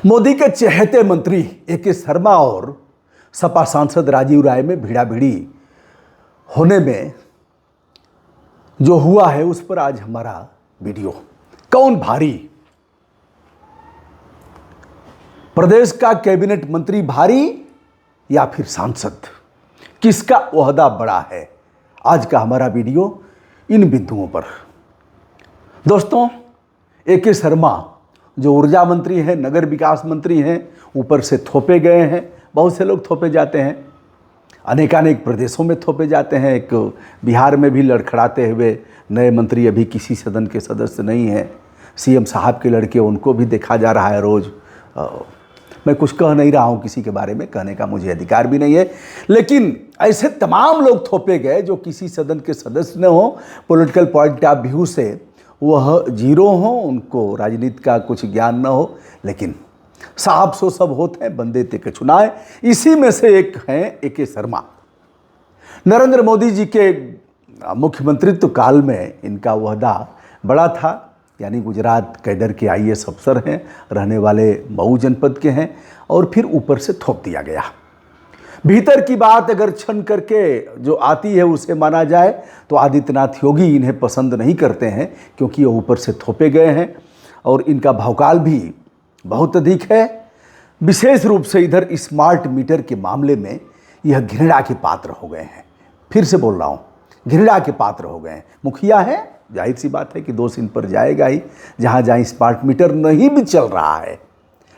मोदी के चहेते मंत्री ए.के. शर्मा और सपा सांसद राजीव राय में भिड़ाभिड़ी होने में जो हुआ है उस पर आज हमारा वीडियो। कौन भारी? प्रदेश का कैबिनेट मंत्री भारी या फिर सांसद? किसका ओहदा बड़ा है? आज का हमारा वीडियो इन बिंदुओं पर। दोस्तों, ए.के. शर्मा जो ऊर्जा मंत्री हैं, नगर विकास मंत्री हैं, ऊपर से थोपे गए हैं। बहुत से लोग थोपे जाते हैं, अनेकानेक प्रदेशों में थोपे जाते हैं। एक बिहार में भी लड़खड़ाते हुए नए मंत्री अभी किसी सदन के सदस्य नहीं हैं। सीएम साहब के लड़के, उनको भी देखा जा रहा है रोज़। मैं कुछ कह नहीं रहा हूँ किसी के बारे में, कहने का मुझे अधिकार भी नहीं है, लेकिन ऐसे तमाम लोग थोपे गए जो किसी सदन के सदस्य न हो, पॉलिटिकल पॉइंट ऑफ व्यू से वह जीरो हो, उनको राजनीति का कुछ ज्ञान न हो, लेकिन साहब सो सब होते हैं, बंदे ते के चुनाए। इसी में से एक हैं ए.के. शर्मा। नरेंद्र मोदी जी के मुख्यमंत्रित्व काल में इनका ओहदा बड़ा था, यानी गुजरात कैडर के आईएएस अफसर हैं, रहने वाले मऊ जनपद के हैं, और फिर ऊपर से थोप दिया गया। भीतर की बात अगर छन करके जो आती है उसे माना जाए तो आदित्यनाथ योगी इन्हें पसंद नहीं करते हैं, क्योंकि ये ऊपर से थोपे गए हैं और इनका भौकाल भी बहुत अधिक है। विशेष रूप से इधर स्मार्ट मीटर के मामले में यह घृणा के पात्र हो गए हैं। फिर से बोल रहा हूँ, घृणा के पात्र हो गए हैं। मुखिया है, जाहिर सी बात है कि दोष इन पर जाएगा ही। जहाँ जहाँ स्मार्ट मीटर नहीं भी चल रहा है,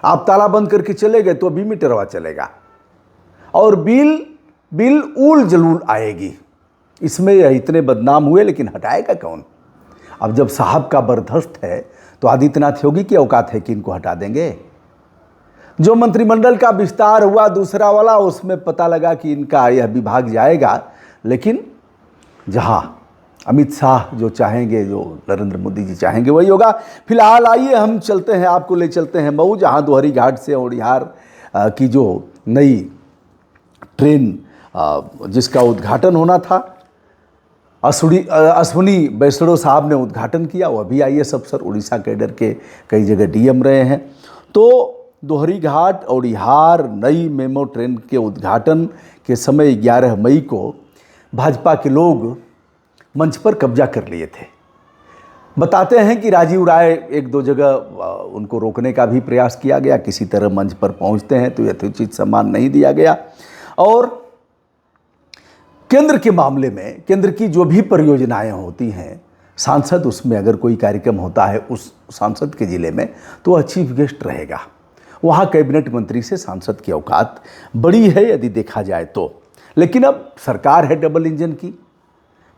आप ताला बंद करके चले गए तो भी मीटरवा चलेगा और बिल उल जलूल आएगी। इसमें यह इतने बदनाम हुए, लेकिन हटाएगा कौन? अब जब साहब का बर्दस्त है तो आदित्यनाथ योगी की औकात है कि इनको हटा देंगे। जो मंत्रिमंडल का विस्तार हुआ दूसरा वाला, उसमें पता लगा कि इनका यह विभाग जाएगा, लेकिन जहां अमित शाह जो चाहेंगे, जो नरेंद्र मोदी जी चाहेंगे, वही होगा। फिलहाल आइए हम चलते हैं, आपको ले चलते हैं मऊ, जहां दोहरी घाट से ओडिहार की जो नई ट्रेन जिसका उद्घाटन होना था, अश्विनी वैष्णव साहब ने उद्घाटन किया। वह भी आईएएस अफसर, उड़ीसा कैडर के, कई जगह डीएम रहे हैं। तो दोहरी घाट ओडिहार नई मेमो ट्रेन के उद्घाटन के समय 11 मई को भाजपा के लोग मंच पर कब्जा कर लिए थे। बताते हैं कि राजीव राय एक दो जगह उनको रोकने का भी प्रयास किया गया, किसी तरह मंच पर पहुंचते हैं तो यथोचित सम्मान नहीं दिया गया। और केंद्र के मामले में, केंद्र की जो भी परियोजनाएं होती हैं, सांसद उसमें अगर कोई कार्यक्रम होता है उस सांसद के ज़िले में, तो वह चीफ गेस्ट रहेगा। वहाँ कैबिनेट मंत्री से सांसद की औकात बड़ी है यदि देखा जाए तो। लेकिन अब सरकार है डबल इंजन की,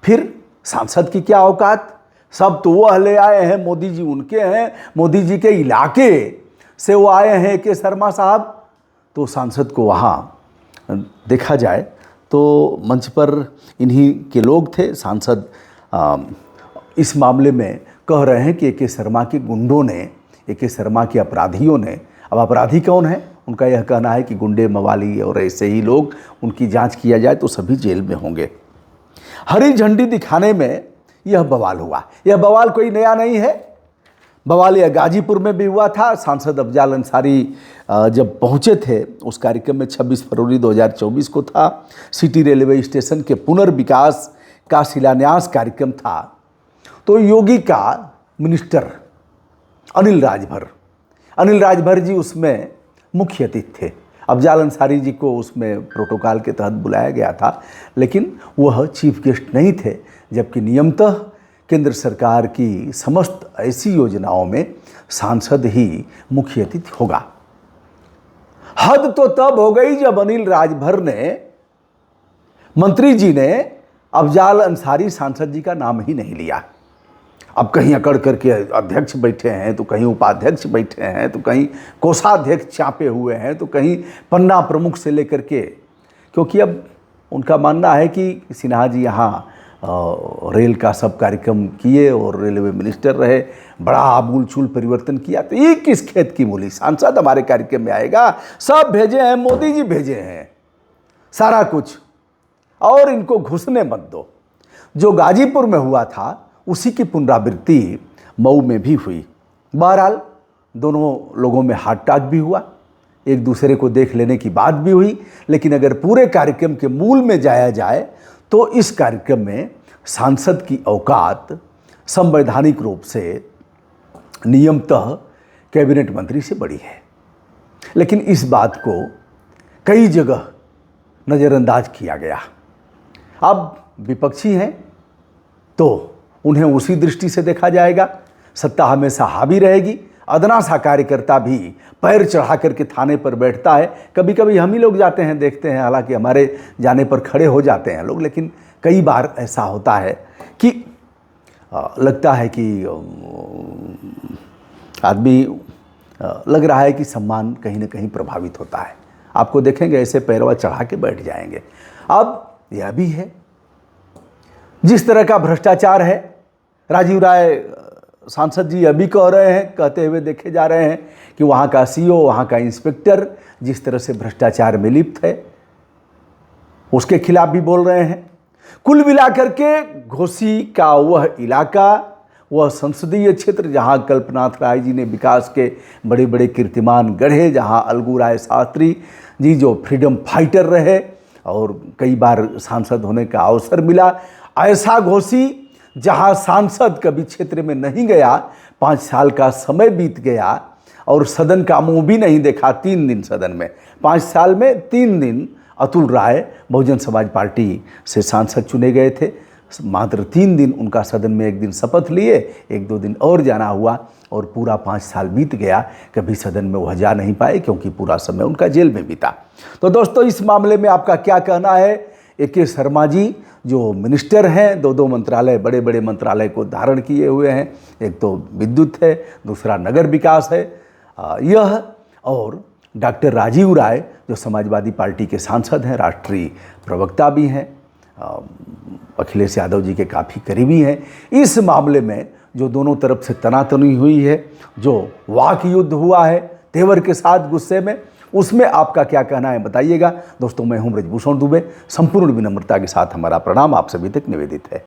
फिर सांसद की क्या औकात? सब तो वह ले आए हैं, मोदी जी उनके हैं, मोदी जी के इलाके से वो आए हैं के शर्मा साहब। तो सांसद को वहाँ देखा जाए तो मंच पर इन्हीं के लोग थे। सांसद इस मामले में कह रहे हैं कि ए.के. शर्मा के गुंडों ने, ए.के. शर्मा के अपराधियों ने, अब अपराधी कौन है? उनका यह कहना है कि गुंडे, मवाली और ऐसे ही लोग, उनकी जांच किया जाए तो सभी जेल में होंगे। हरी झंडी दिखाने में यह बवाल हुआ। यह बवाल कोई नया नहीं है, बवाल यह गाजीपुर में भी हुआ था। सांसद अफजाल अंसारी जब पहुंचे थे उस कार्यक्रम में, 26 फरवरी 2024 को था। सिटी रेलवे स्टेशन के पुनर्विकास का शिलान्यास कार्यक्रम था। तो योगी का मिनिस्टर अनिल राजभर जी उसमें मुख्य अतिथि थे। अफजाल अंसारी जी को उसमें प्रोटोकॉल के तहत बुलाया गया था, लेकिन वह चीफ गेस्ट नहीं थे, जबकि नियमतः केंद्र सरकार की समस्त ऐसी योजनाओं में सांसद ही मुख्य अतिथि होगा। हद तो तब हो गई जब अनिल राजभर ने, मंत्री जी ने अफजाल अंसारी सांसद जी का नाम ही नहीं लिया। अब कहीं अकड़ करके अध्यक्ष बैठे हैं, तो कहीं उपाध्यक्ष बैठे हैं, तो कहीं कोषाध्यक्ष चापे हुए हैं, तो कहीं पन्ना प्रमुख से लेकर के, क्योंकि अब उनका मानना है कि सिन्हा जी यहाँ रेल का सब कार्यक्रम किए और रेलवे मिनिस्टर रहे, बड़ा आमूल चूल परिवर्तन किया। तो ये किस खेत की मूली? सांसद हमारे कार्यक्रम में आएगा, सब भेजे हैं, मोदी जी भेजे हैं सारा कुछ, और इनको घुसने मत दो। जो गाजीपुर में हुआ था उसी की पुनरावृत्ति मऊ में भी हुई। बहरहाल दोनों लोगों में हाथ टाक भी हुआ, एक दूसरे को देख लेने की बात भी हुई। लेकिन अगर पूरे कार्यक्रम के मूल में जाया जाए तो इस कार्यक्रम में सांसद की औकात संवैधानिक रूप से नियमतः कैबिनेट मंत्री से बड़ी है। लेकिन इस बात को कई जगह नज़रअंदाज किया गया। अब विपक्षी हैं तो उन्हें उसी दृष्टि से देखा जाएगा, सत्ता हमेशा हावी रहेगी। अदना सा कार्यकर्ता भी पैर चढ़ा करके थाने पर बैठता है। कभी कभी हम ही लोग जाते हैं, देखते हैं, हालांकि हमारे जाने पर खड़े हो जाते हैं लोग, लेकिन कई बार ऐसा होता है कि लगता है कि आदमी लग रहा है कि सम्मान कहीं ना कहीं प्रभावित होता है। आपको देखेंगे ऐसे पैरवा चढ़ा के बैठ जाएंगे। अब यह भी है, जिस तरह का भ्रष्टाचार है, राजीव राय सांसद जी अभी कह रहे हैं, कहते हुए देखे जा रहे हैं कि वहाँ का सीओ, वहाँ का इंस्पेक्टर जिस तरह से भ्रष्टाचार में लिप्त है, उसके खिलाफ भी बोल रहे हैं। कुल मिलाकर के घोसी का वह इलाका, वह संसदीय क्षेत्र जहाँ कल्पनाथ राय जी ने विकास के बड़े बड़े कीर्तिमान गढ़े, जहाँ अलगू राय शास्त्री जी जो फ्रीडम फाइटर रहे और कई बार सांसद होने का अवसर मिला, ऐसा घोसी जहाँ सांसद कभी क्षेत्र में नहीं गया, 5 साल का समय बीत गया और सदन का मुंह भी नहीं देखा। 3 दिन सदन में, 5 साल में 3 दिन अतुल राय बहुजन समाज पार्टी से सांसद चुने गए थे। मात्र 3 दिन उनका सदन में, एक दिन शपथ लिए, 1-2 दिन और जाना हुआ और पूरा 5 साल बीत गया। कभी सदन में वह जा नहीं पाए क्योंकि पूरा समय उनका जेल में बीता। तो दोस्तों, इस मामले में आपका क्या कहना है? ए.के. शर्मा जी जो मिनिस्टर हैं, 2 मंत्रालय, बड़े बड़े मंत्रालय को धारण किए हुए हैं, एक तो विद्युत है, दूसरा नगर विकास है, यह, और डॉक्टर राजीव राय जो समाजवादी पार्टी के सांसद हैं, राष्ट्रीय प्रवक्ता भी हैं, अखिलेश यादव जी के काफ़ी करीबी हैं। इस मामले में जो दोनों तरफ से तनातनी हुई है, जो वाक युद्ध हुआ है तेवर के साथ गुस्से में, उसमें आपका क्या कहना है बताइएगा। दोस्तों, मैं हूं ब्रजभूषण दुबे। संपूर्ण विनम्रता के साथ हमारा प्रणाम आप सभी तक निवेदित है।